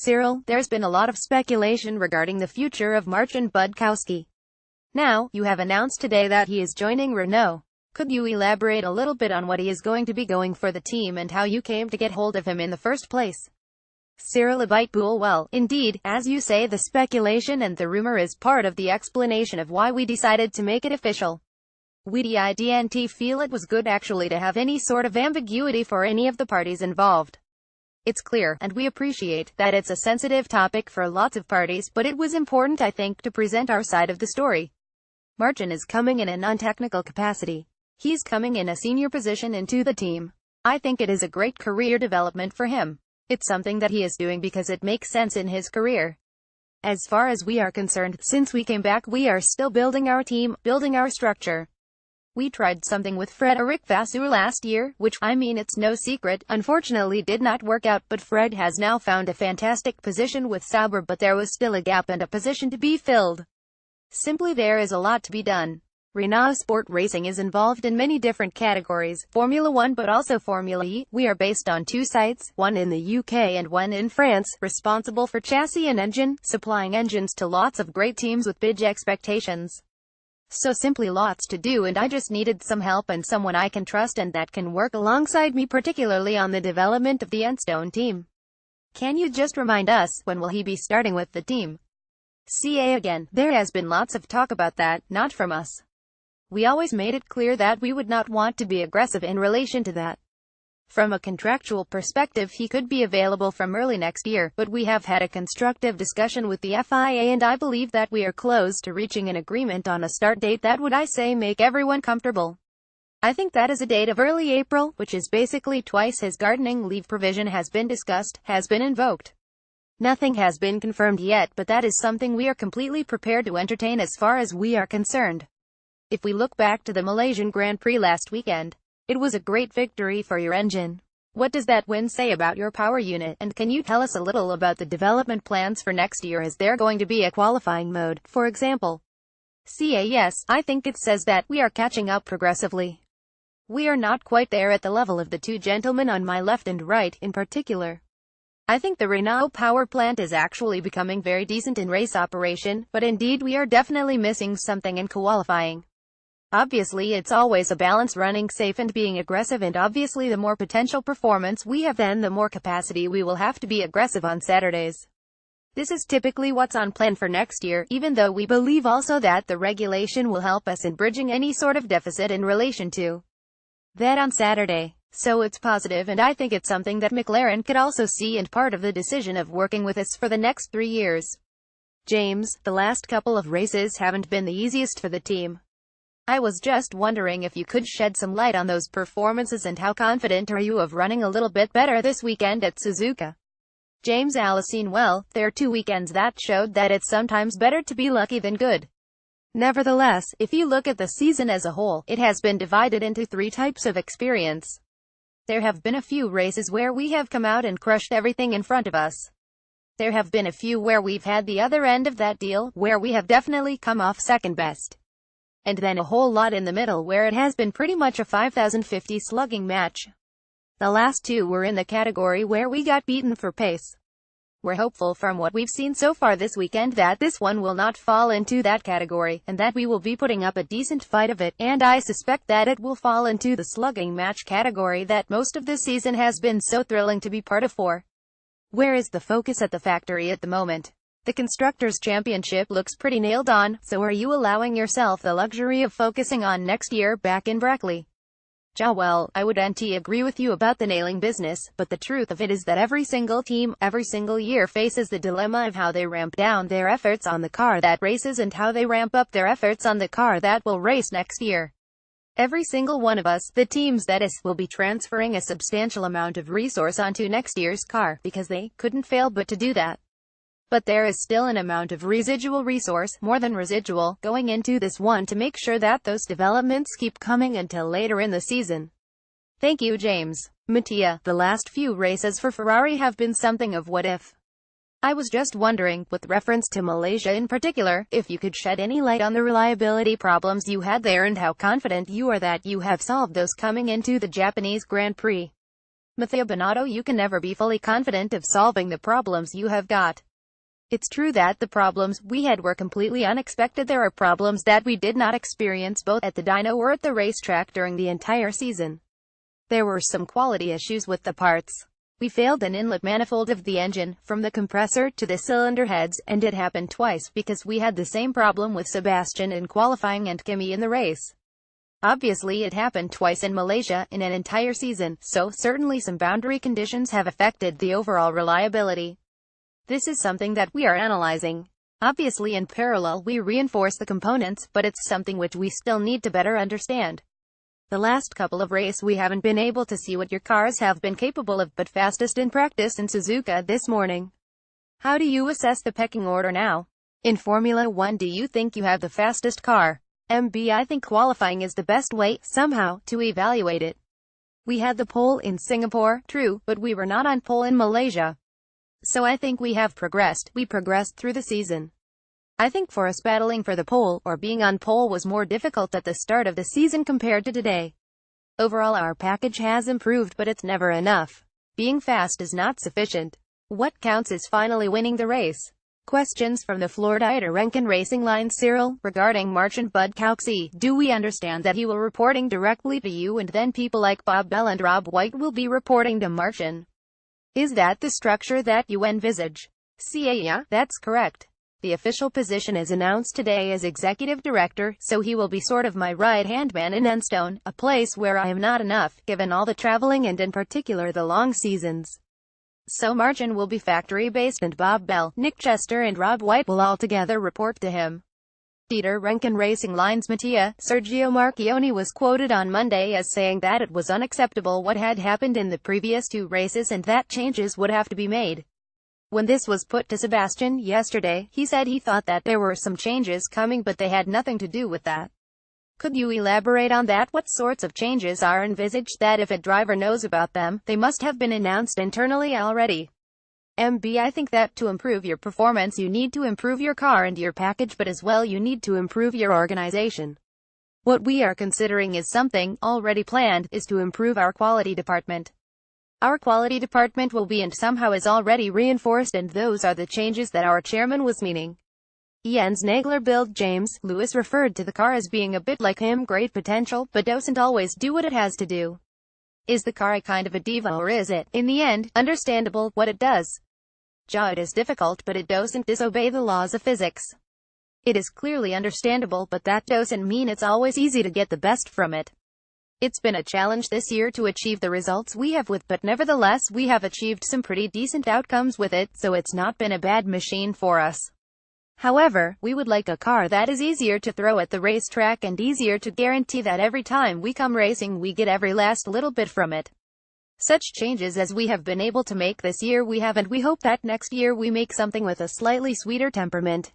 Cyril, there's been a lot of speculation regarding the future of Marcin Budkowski. Now, you have announced today that he is joining Renault. Could you elaborate a little bit on what he is going to be going for the team and how you came to get hold of him in the first place? Cyril a bite bull. Well, indeed, as you say, the speculation and the rumor is part of the explanation of why we decided to make it official. We didn't feel it was good actually to have any sort of ambiguity for any of the parties involved. It's clear, and we appreciate, that it's a sensitive topic for lots of parties, but it was important, I think, to present our side of the story. Marcin is coming in a non-technical capacity. He's coming in a senior position into the team. I think it is a great career development for him. It's something that he is doing because it makes sense in his career. As far as we are concerned, since we came back, we are still building our team, building our structure. We tried something with Frederic Vasseur last year, which, it's no secret, unfortunately did not work out, but Fred has now found a fantastic position with Sauber, but there was still a gap and a position to be filled. Simply there is a lot to be done. Renault Sport Racing is involved in many different categories, Formula 1 but also Formula E. We are based on two sites, one in the UK and one in France, responsible for chassis and engine, supplying engines to lots of great teams with big expectations. So simply lots to do, and I just needed some help and someone I can trust and that can work alongside me, particularly on the development of the Enstone team. Can you just remind us, when will he be starting with the team? CA again, there has been lots of talk about that, not from us. We always made it clear that we would not want to be aggressive in relation to that. From a contractual perspective, he could be available from early next year, but we have had a constructive discussion with the FIA and I believe that we are close to reaching an agreement on a start date that would, make everyone comfortable. I think that is a date of early April, which is basically twice his gardening leave provision has been discussed, has been invoked. Nothing has been confirmed yet, but that is something we are completely prepared to entertain as far as we are concerned. If we look back to the Malaysian Grand Prix last weekend, it was a great victory for your engine. What does that win say about your power unit, and can you tell us a little about the development plans for next year? Is there going to be a qualifying mode, for example? Yes, I think it says that we are catching up progressively. We are not quite there at the level of the two gentlemen on my left and right, in particular. I think the Renault power plant is actually becoming very decent in race operation, but indeed we are definitely missing something in qualifying. Obviously it's always a balance, running safe and being aggressive, and obviously the more potential performance we have, then the more capacity we will have to be aggressive on Saturdays. This is typically what's on plan for next year, even though we believe also that the regulation will help us in bridging any sort of deficit in relation to that on Saturday. So it's positive, and I think it's something that McLaren could also see, and part of the decision of working with us for the next 3 years. James, the last couple of races haven't been the easiest for the team. I was just wondering if you could shed some light on those performances and how confident are you of running a little bit better this weekend at Suzuka? James Allison, well, there are 2 weekends that showed that it's sometimes better to be lucky than good. Nevertheless, if you look at the season as a whole, it has been divided into 3 types of experience. There have been a few races where we have come out and crushed everything in front of us. There have been a few where we've had the other end of that deal, where we have definitely come off second best. And then a whole lot in the middle where it has been pretty much a 5050 slugging match. The last 2 were in the category where we got beaten for pace. We're hopeful from what we've seen so far this weekend that this one will not fall into that category, and that we will be putting up a decent fight of it, and I suspect that it will fall into the slugging match category that most of this season has been so thrilling to be part of for. Where is the focus at the factory at the moment? The Constructors' Championship looks pretty nailed on, so are you allowing yourself the luxury of focusing on next year back in Brackley? Well, I would agree with you about the nailing business, but the truth of it is that every single team, every single year faces the dilemma of how they ramp down their efforts on the car that races and how they ramp up their efforts on the car that will race next year. Every single one of us, the teams that is, will be transferring a substantial amount of resource onto next year's car, because they couldn't fail but to do that. But there is still an amount of residual resource, more than residual, going into this one to make sure that those developments keep coming until later in the season. Thank you, James. Mattia, the last few races for Ferrari have been something of what if. I was just wondering, with reference to Malaysia in particular, if you could shed any light on the reliability problems you had there and how confident you are that you have solved those coming into the Japanese Grand Prix. Matteo Binotto, you can never be fully confident of solving the problems you have got. It's true that the problems we had were completely unexpected. There are problems that we did not experience both at the dyno or at the racetrack during the entire season. There were some quality issues with the parts. We failed an inlet manifold of the engine, from the compressor to the cylinder heads, and it happened twice because we had the same problem with Sebastian in qualifying and Kimi in the race. Obviously it happened twice in Malaysia in an entire season, so certainly some boundary conditions have affected the overall reliability. This is something that we are analyzing. Obviously in parallel we reinforce the components, but it's something which we still need to better understand. The last couple of races we haven't been able to see what your cars have been capable of, but fastest in practice in Suzuka this morning. How do you assess the pecking order now? In Formula 1, do you think you have the fastest car? I think qualifying is the best way, somehow, to evaluate it. We had the pole in Singapore, true, but we were not on pole in Malaysia. So I think we have progressed. We progressed through the season. I think for us battling for the pole, or being on pole, was more difficult at the start of the season compared to today. Overall our package has improved, but it's never enough. Being fast is not sufficient. What counts is finally winning the race. Questions from the Florida Renken Racing Line. Cyril, regarding Marcin Budkowski, do we understand that he will reporting directly to you and then people like Bob Bell and Rob White will be reporting to Marcin? Is that the structure that you envisage? Yeah, that's correct. The official position is announced today as executive director, so he will be sort of my right-hand man in Enstone, a place where I am not enough, given all the traveling and in particular the long seasons. So Marcin will be factory-based and Bob Bell, Nick Chester and Rob White will all together report to him. Dieter Renken Racing Line's Mattia, Sergio Marchionne was quoted on Monday as saying that it was unacceptable what had happened in the previous two races and that changes would have to be made. When this was put to Sebastian yesterday, he said he thought that there were some changes coming but they had nothing to do with that. Could you elaborate on that? What sorts of changes are envisaged that if a driver knows about them, they must have been announced internally already? I think that to improve your performance you need to improve your car and your package, but as well you need to improve your organization. What we are considering is something already planned, is to improve our quality department. Our quality department will be and somehow is already reinforced, and those are the changes that our chairman was meaning. Jens Nagler build James Lewis referred to the car as being a bit like him, great potential, but doesn't always do what it has to do. Is the car a kind of a diva, or is it, in the end, understandable what it does? It is difficult, but it doesn't disobey the laws of physics. It is clearly understandable, but that doesn't mean it's always easy to get the best from it. It's been a challenge this year to achieve the results we have with, but nevertheless we have achieved some pretty decent outcomes with it, so it's not been a bad machine for us. However, we would like a car that is easier to throw at the racetrack and easier to guarantee that every time we come racing we get every last little bit from it. Such changes as we have been able to make this year we have, and we hope that next year we make something with a slightly sweeter temperament.